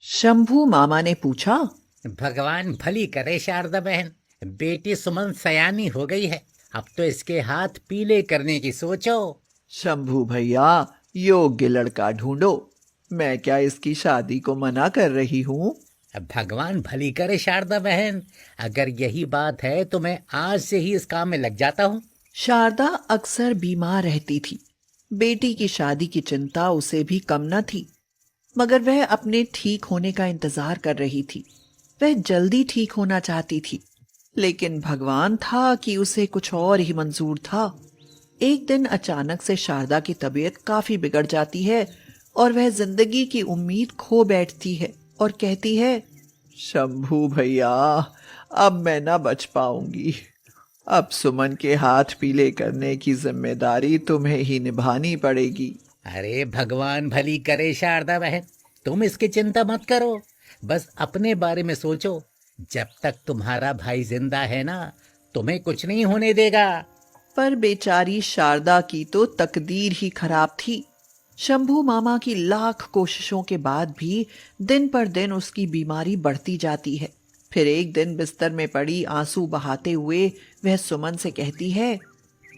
शंभू मामा ने पूछा। भगवान भली करे शारदा बहन, बेटी सुमन सयानी हो गई है। अब तो इसके हाथ पीले करने की सोचो। शंभू भैया, योग्य लड़का ढूंढो। मैं क्या इसकी शादी को मना कर रही हूँ? अब भगवान भली करे शारदा बहन, अगर यही बात है तो मैं आज से ही इस काम में लग जाता हूँ। शारदा अक्सर बीमार रहती थी। बेटी की शादी की चिंता उसे भी कम न थी, मगर वह अपने ठीक होने का इंतजार कर रही थी। वह जल्दी ठीक होना चाहती थी, लेकिन भगवान था कि उसे कुछ और ही मंजूर था। एक दिन अचानक से शारदा की तबीयत काफी बिगड़ जाती है और वह जिंदगी की उम्मीद खो बैठती है और कहती है, शंभू भैया, अब मैं ना बच पाऊंगी। अब सुमन के हाथ पीले करने की जिम्मेदारी तुम्हें ही निभानी पड़ेगी। अरे भगवान भली करे शारदा बहन, तुम इसकी चिंता मत करो, बस अपने बारे में सोचो। जब तक तुम्हारा भाई जिंदा है ना, तुम्हें कुछ नहीं होने देगा। पर बेचारी शारदा की तो तकदीर ही खराब थी। शंभू मामा की लाख कोशिशों के बाद भी दिन पर दिन उसकी बीमारी बढ़ती जाती है। फिर एक दिन बिस्तर में पड़ी आंसू बहाते हुए वह सुमन से कहती है,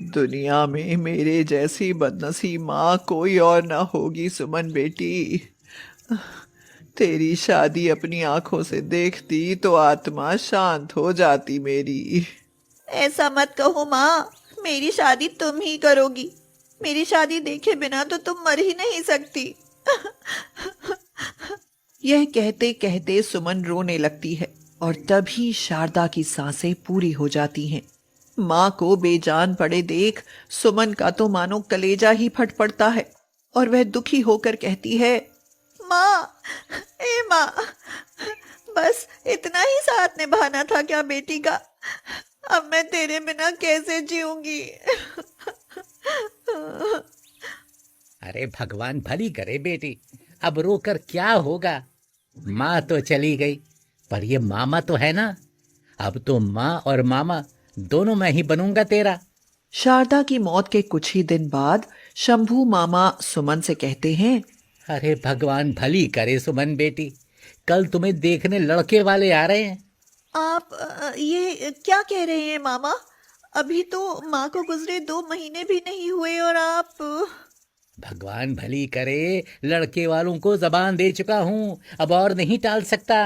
दुनिया में मेरे जैसी बदनसीब माँ कोई और ना होगी सुमन बेटी। तेरी शादी अपनी आंखों से देखती तो आत्मा शांत हो जाती मेरी। ऐसा मत कहो माँ, मेरी शादी तुम ही करोगी। मेरी शादी देखे बिना तो तुम मर ही नहीं सकती। यह कहते कहते सुमन रोने लगती है और तभी शारदा की सांसें पूरी हो जाती हैं। माँ को बेजान पड़े देख सुमन का तो मानो कलेजा ही फट पड़ता है और वह दुखी होकर कहती है, माँ, ए माँ, बस इतना ही साथ निभाना था क्या बेटी का? अब मैं तेरे बिना कैसे जीऊंगी? अरे भगवान भली करे बेटी, अब रोकर क्या होगा। माँ तो चली गई, पर ये मामा तो है ना। अब तो माँ और मामा दोनों मैं ही बनूंगा तेरा। शारदा की मौत के कुछ ही दिन बाद शंभू मामा सुमन से कहते हैं, अरे भगवान भली करे सुमन बेटी, कल तुम्हें देखने लड़के वाले आ रहे हैं। आप ये क्या कह रहे हैं मामा? अभी तो माँ को गुजरे 2 महीने भी नहीं हुए और आप। भगवान भली करे, लड़के वालों को जबान दे चुका हूँ, अब और नहीं टाल सकता।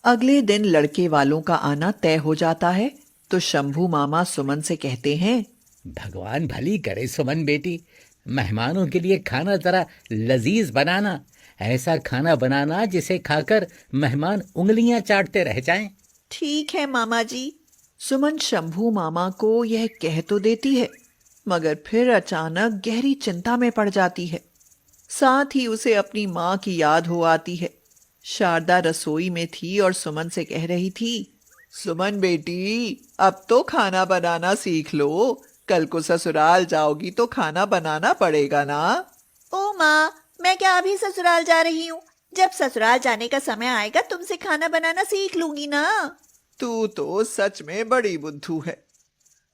अगले दिन लड़के वालों का आना तय हो जाता है तो शंभू मामा सुमन से कहते हैं, भगवान भली करे सुमन बेटी, मेहमानों के लिए खाना जरा लजीज बनाना। ऐसा खाना बनाना जिसे खाकर मेहमान उंगलियां चाटते रह जाएं। ठीक है मामा जी। सुमन शंभू मामा को यह कह तो देती है, मगर फिर अचानक गहरी चिंता में पड़ जाती है। साथ ही उसे अपनी माँ की याद हो आती है। शारदा रसोई में थी और सुमन से कह रही थी, सुमन बेटी, अब तो खाना बनाना सीख लो। कल को ससुराल जाओगी तो खाना बनाना पड़ेगा ना। ओ माँ, मैं क्या अभी ससुराल जा रही हूँ? जब ससुराल जाने का समय आएगा तुमसे खाना बनाना सीख लूंगी ना। तू तो सच में बड़ी बुद्धू है।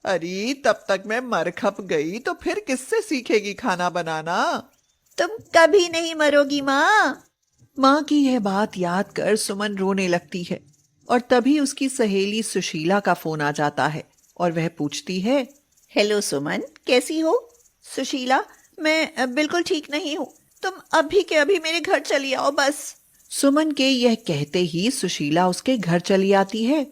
अरे तब तक मैं मर खप गई तो फिर किससे सीखेगी खाना बनाना? तुम कभी नहीं मरोगी माँ। माँ की यह बात याद कर सुमन रोने लगती है और तभी उसकी सहेली सुशीला का फोन आ जाता है और वह पूछती है, हेलो सुमन, कैसी हो? सुशीला, मैं बिल्कुल ठीक नहीं हूँ। तुम अभी के अभी मेरे घर चली आओ बस। सुमन के यह कहते ही सुशीला उसके घर चली आती है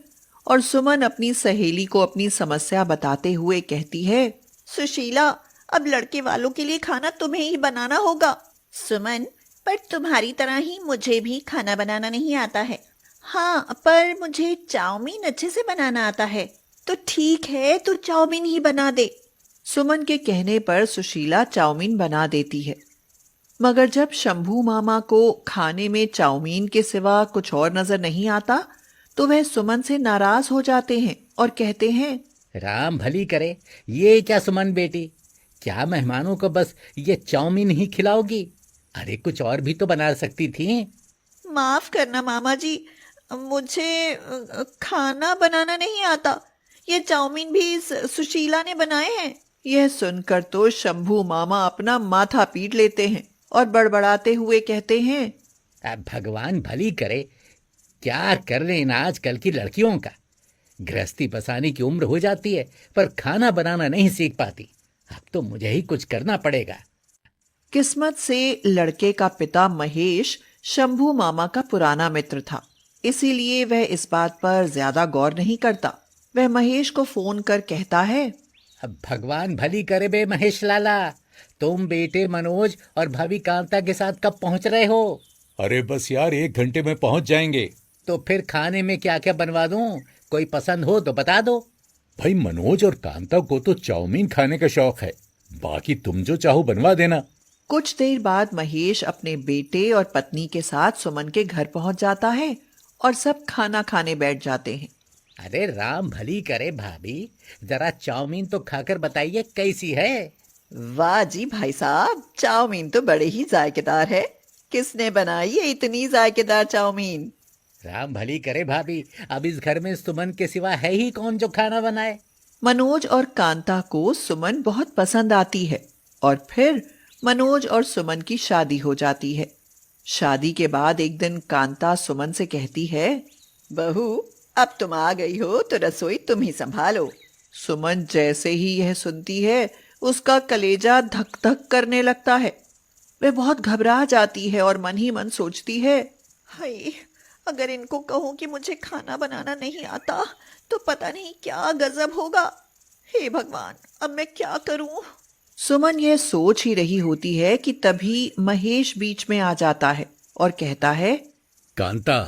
और सुमन अपनी सहेली को अपनी समस्या बताते हुए कहती है, सुशीला, अब लड़के वालों के लिए खाना तुम्हें ही बनाना होगा। सुमन, पर तुम्हारी तरह ही मुझे भी खाना बनाना नहीं आता है। हाँ, पर मुझे चाउमीन अच्छे से बनाना आता है। तो ठीक है, तो चाउमीन ही बना दे। सुमन के कहने पर सुशीला चाउमीन बना देती है, मगर जब शंभू मामा को खाने में चाउमीन के सिवा कुछ और नजर नहीं आता तो वह सुमन से नाराज हो जाते हैं और कहते हैं, राम भली करे, ये क्या सुमन बेटी, क्या मेहमानों को बस ये चाउमीन ही खिलाओगी? अरे कुछ और भी तो बना सकती थी। माफ करना मामा जी, मुझे खाना बनाना नहीं आता। ये चाउमीन भी सुशीला ने बनाए हैं। यह सुनकर तो शंभू मामा अपना माथा पीट लेते हैं और बड़बड़ाते हुए कहते हैं, अब भगवान भली करे, क्या कर रहे इन आजकल की लड़कियों का। गृहस्थी बसाने की उम्र हो जाती है पर खाना बनाना नहीं सीख पाती। अब तो मुझे ही कुछ करना पड़ेगा। किस्मत से लड़के का पिता महेश शंभू मामा का पुराना मित्र था, इसीलिए वह इस बात पर ज्यादा गौर नहीं करता। वह महेश को फोन कर कहता है, अब भगवान भली करे बे महेश लाला, तुम बेटे मनोज और भाभी कांता के साथ कब पहुंच रहे हो? अरे बस यार 1 घंटे में पहुंच जाएंगे। तो फिर खाने में क्या क्या बनवा दूं? कोई पसंद हो तो बता दो। भाई मनोज और कांता को तो चाउमीन खाने का शौक है, बाकी तुम जो चाहो बनवा देना। कुछ देर बाद महेश अपने बेटे और पत्नी के साथ सुमन के घर पहुंच जाता है और सब खाना खाने बैठ जाते हैं। अरे राम भली करे भाभी, जरा चाउमीन तो खाकर बताइए कैसी है। वाह जी भाई साहब, चाउमीन तो बड़े ही जायकेदार है। किसने बनाई है इतनी जायकेदार चाउमीन? राम भली करे भाभी, अब इस घर में सुमन के सिवा है ही कौन जो खाना बनाए। मनोज और कांता को सुमन बहुत पसंद आती है और फिर मनोज और सुमन की शादी हो जाती है। शादी के बाद एक दिन कांता सुमन से कहती है, बहू अब तुम आ गई हो तो रसोई तुम ही संभालो। सुमन जैसे ही यह सुनती है उसका कलेजा धक धक करने लगता है। वह बहुत घबरा जाती है और मन ही मन सोचती है, हाय अगर इनको कहूं कि मुझे खाना बनाना नहीं आता तो पता नहीं क्या गजब होगा। हे भगवान, अब मैं क्या करूं? सुमन यह सोच ही रही होती है कि तभी महेश बीच में आ जाता है और कहता है, कांता,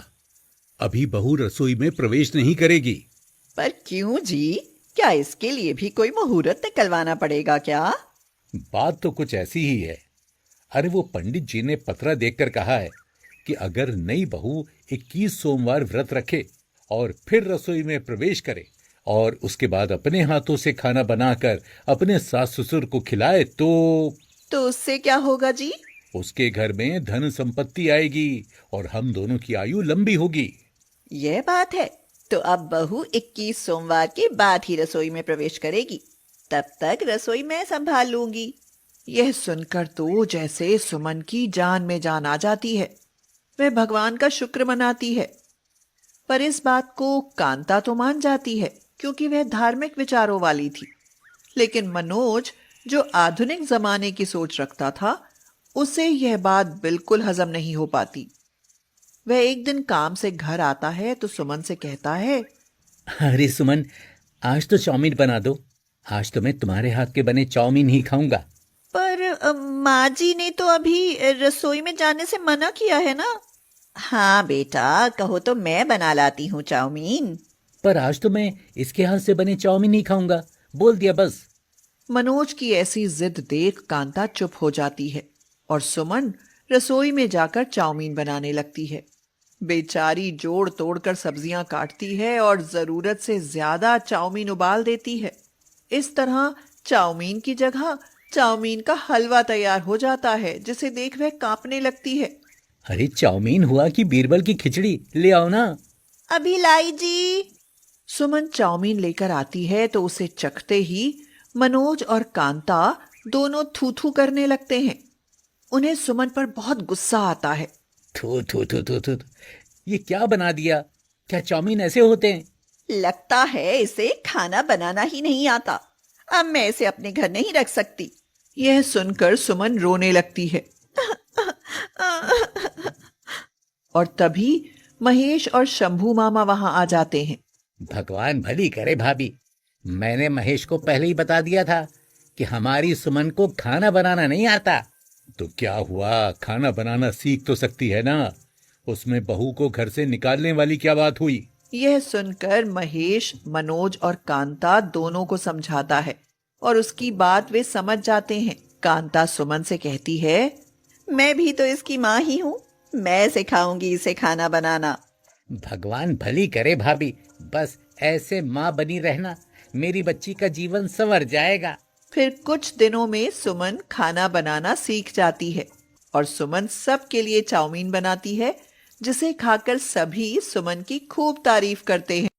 अभी बहू रसोई में प्रवेश नहीं करेगी। पर क्यों जी? क्या इसके लिए भी कोई मुहूर्त निकलवाना पड़ेगा क्या? बात तो कुछ ऐसी ही है। अरे वो पंडित जी ने पत्रा देखकर कहा है कि अगर नई बहू 21 सोमवार व्रत रखे और फिर रसोई में प्रवेश करे और उसके बाद अपने हाथों से खाना बनाकर अपने सास ससुर को खिलाए तो उससे क्या होगा जी? उसके घर में धन संपत्ति आएगी और हम दोनों की आयु लंबी होगी। यह बात है तो अब बहू 21 सोमवार के बाद ही रसोई में प्रवेश करेगी। तब तक रसोई मैं संभाल लूंगी। यह सुनकर तो जैसे सुमन की जान में जान आ जाती है। वह भगवान का शुक्र मनाती है। पर इस बात को कांता तो मान जाती है क्योंकि वह धार्मिक विचारों वाली थी। लेकिन मनोज, जो आधुनिक जमाने की सोच रखता था, उसे यह बात बिल्कुल हजम नहीं हो पाती। वह एक दिन काम से घर आता है तो सुमन से कहता है, अरे सुमन, आज तो चाउमीन बना दो। आज तो मैं तुम्हारे हाथ के बने चाउमीन ही खाऊंगा। पर माँ जी ने तो अभी रसोई में जाने से मना किया है ना। हाँ बेटा, कहो तो मैं बना लाती हूँ चाउमीन। पर आज तो मैं इसके हाथ से बने चाउमीन ही खाऊंगा, बोल दिया बस। मनोज की ऐसी जिद देख कांता चुप हो जाती है और सुमन रसोई में जाकर चाउमीन बनाने लगती है। बेचारी जोड़ तोड़कर सब्जियां काटती है और जरूरत से ज्यादा चाउमीन उबाल देती है। इस तरह चाउमीन की जगह चाउमीन का हलवा तैयार हो जाता है, जिसे देख वह कांपने लगती है। अरे चाउमीन हुआ कि बीरबल की खिचड़ी, ले आओ ना। अभी लाई जी। सुमन चाउमीन लेकर आती है तो उसे चखते ही मनोज और कांता दोनों थू थू करने लगते हैं। उन्हें सुमन पर बहुत गुस्सा आता है। थू थू थू थू थू, ये क्या बना दिया? क्या चाउमीन ऐसे होते हैं? लगता है इसे खाना बनाना ही नहीं आता। अब मैं इसे अपने घर नहीं रख सकती। यह सुनकर सुमन रोने लगती है। और तभी महेश और शंभू मामा वहां आ जाते हैं। भगवान भली करे भाभी, मैंने महेश को पहले ही बता दिया था कि हमारी सुमन को खाना बनाना नहीं आता। तो क्या हुआ, खाना बनाना सीख तो सकती है ना। उसमें बहू को घर से निकालने वाली क्या बात हुई? यह सुनकर महेश मनोज और कांता दोनों को समझाता है और उसकी बात वे समझ जाते हैं। कांता सुमन से कहती है, मैं भी तो इसकी माँ ही हूँ, मैं सिखाऊंगी इसे खाना बनाना। भगवान भली करे भाभी, बस ऐसे माँ बनी रहना, मेरी बच्ची का जीवन संवर जाएगा। फिर कुछ दिनों में सुमन खाना बनाना सीख जाती है और सुमन सबके लिए चाउमीन बनाती है, जिसे खाकर सभी सुमन की खूब तारीफ करते हैं।